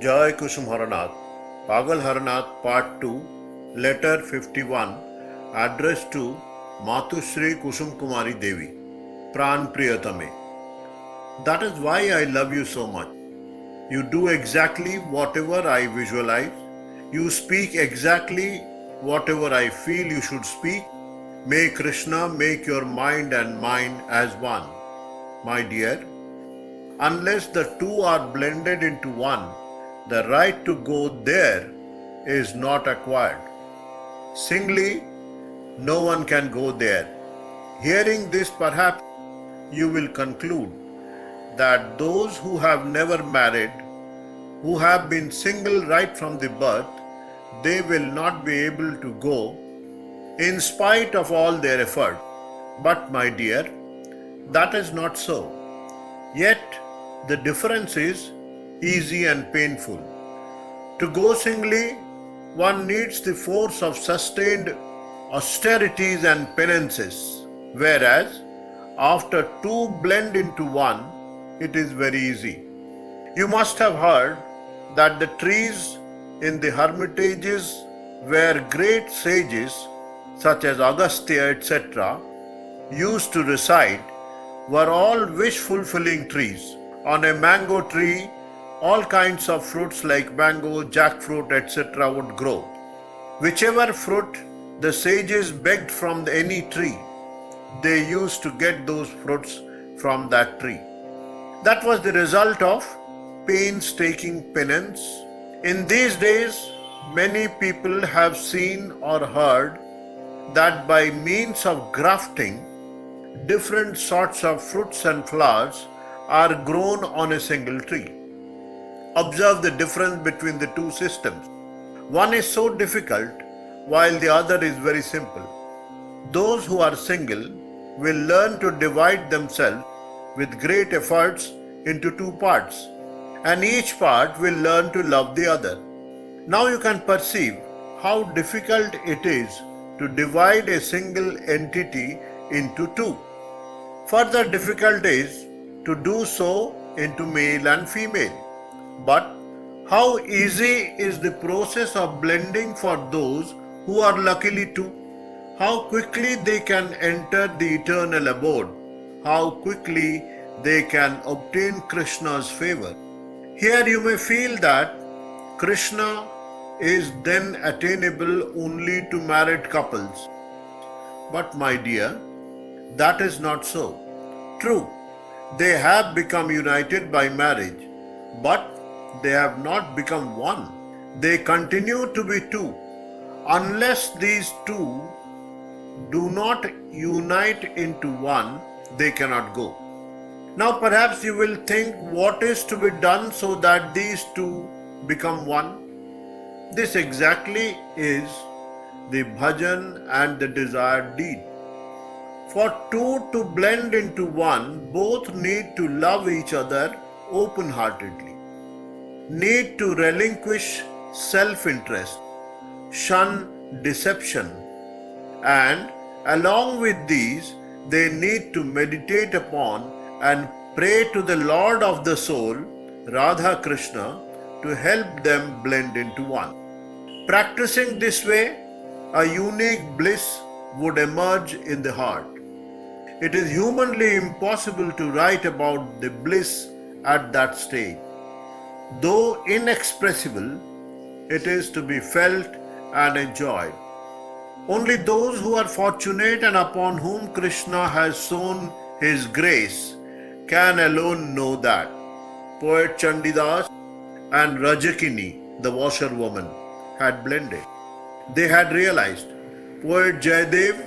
Jai Kusum Haranath, Pagal Haranath Part 2, Letter 51, addressed to Matushri Kusum Kumari Devi, Pran Priyatame. That is why I love you so much. You do exactly whatever I visualize. You speak exactly whatever I feel you should speak. May Krishna make your mind and mine as one. My dear, unless the two are blended into one, the right to go there is not acquired. Singly, no one can go there. Hearing this, perhaps you will conclude that those who have never married, who have been single right from the birth, they will not be able to go in spite of all their effort. But my dear, that is not so. Yet the difference is easy and painful. To go singly, one needs the force of sustained austerities and penances, whereas after two blend into one, it is very easy. You must have heard that the trees in the hermitages where great sages such as Agastya etc. used to reside were all wish-fulfilling trees. On a mango tree, all kinds of fruits like mango, jackfruit, etc. would grow. Whichever fruit the sages begged from any tree, they used to get those fruits from that tree. That was the result of painstaking penance. In these days, many people have seen or heard that by means of grafting, different sorts of fruits and flowers are grown on a single tree. Observe the difference between the two systems. One is so difficult while the other is very simple. Those who are single will learn to divide themselves with great efforts into two parts, and each part will learn to love the other. Now you can perceive how difficult it is to divide a single entity into two. Further difficult is to do so into male and female. But how easy is the process of blending for those who are luckily two? How quickly they can enter the eternal abode. How quickly they can obtain Krishna's favor. Here you may feel that Krishna is then attainable only to married couples. But my dear, that is not so. True, they have become united by marriage, but they have not become one. They continue to be two. Unless these two do not unite into one, they cannot go. Now perhaps you will think, what is to be done so that these two become one? This exactly is the bhajan and the desired deed. For two to blend into one, both need to love each other open-heartedly, need to relinquish self-interest, shun deception, and along with these, they need to meditate upon and pray to the Lord of the soul, Radha Krishna, to help them blend into one. Practicing this way, a unique bliss would emerge in the heart. It is humanly impossible to write about the bliss at that stage. Though inexpressible, it is to be felt and enjoyed. Only those who are fortunate and upon whom Krishna has shown his grace can alone know that. Poet Chandidas and Rajakini, the washerwoman, had blended. They had realized. Poet Jayadev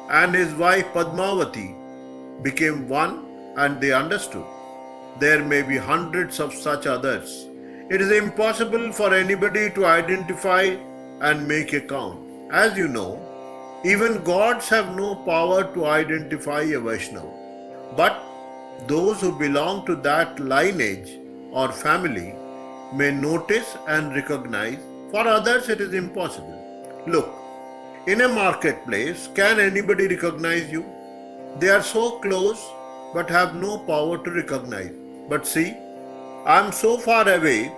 and his wife Padmavati became one, and they understood. There may be hundreds of such others. It is impossible for anybody to identify and make a count. As you know, even gods have no power to identify a Vaishnava. But those who belong to that lineage or family may notice and recognize. For others it is impossible. Look, in a marketplace, can anybody recognize you? They are so close but have no power to recognize. But see, I am so far away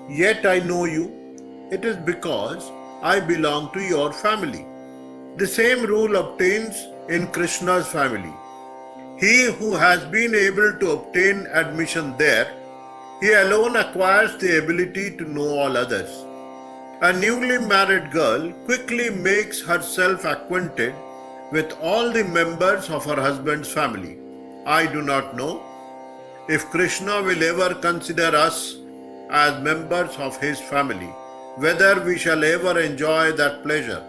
Yet I know you. It is because I belong to your family. The same rule obtains in Krishna's family. He who has been able to obtain admission there, he alone acquires the ability to know all others. A newly married girl quickly makes herself acquainted with all the members of her husband's family. I do not know if Krishna will ever consider us as members of his family, whether we shall ever enjoy that pleasure.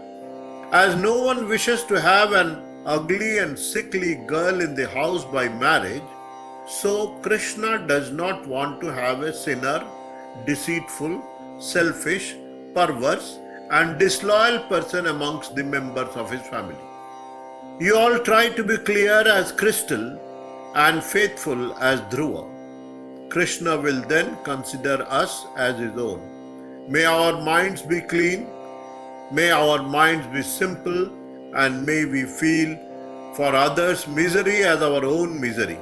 As no one wishes to have an ugly and sickly girl in the house by marriage, so Krishna does not want to have a sinner, deceitful, selfish, perverse, and disloyal person amongst the members of his family. You all try to be clear as crystal and faithful as Dhruva. Krishna will then consider us as his own. May our minds be clean, may our minds be simple, and may we feel for others' misery as our own misery.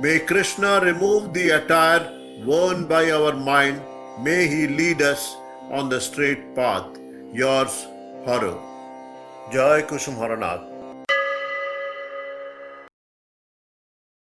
May Krishna remove the attire worn by our mind. May he lead us on the straight path. Yours, Haro. Jai Kusum Haranath.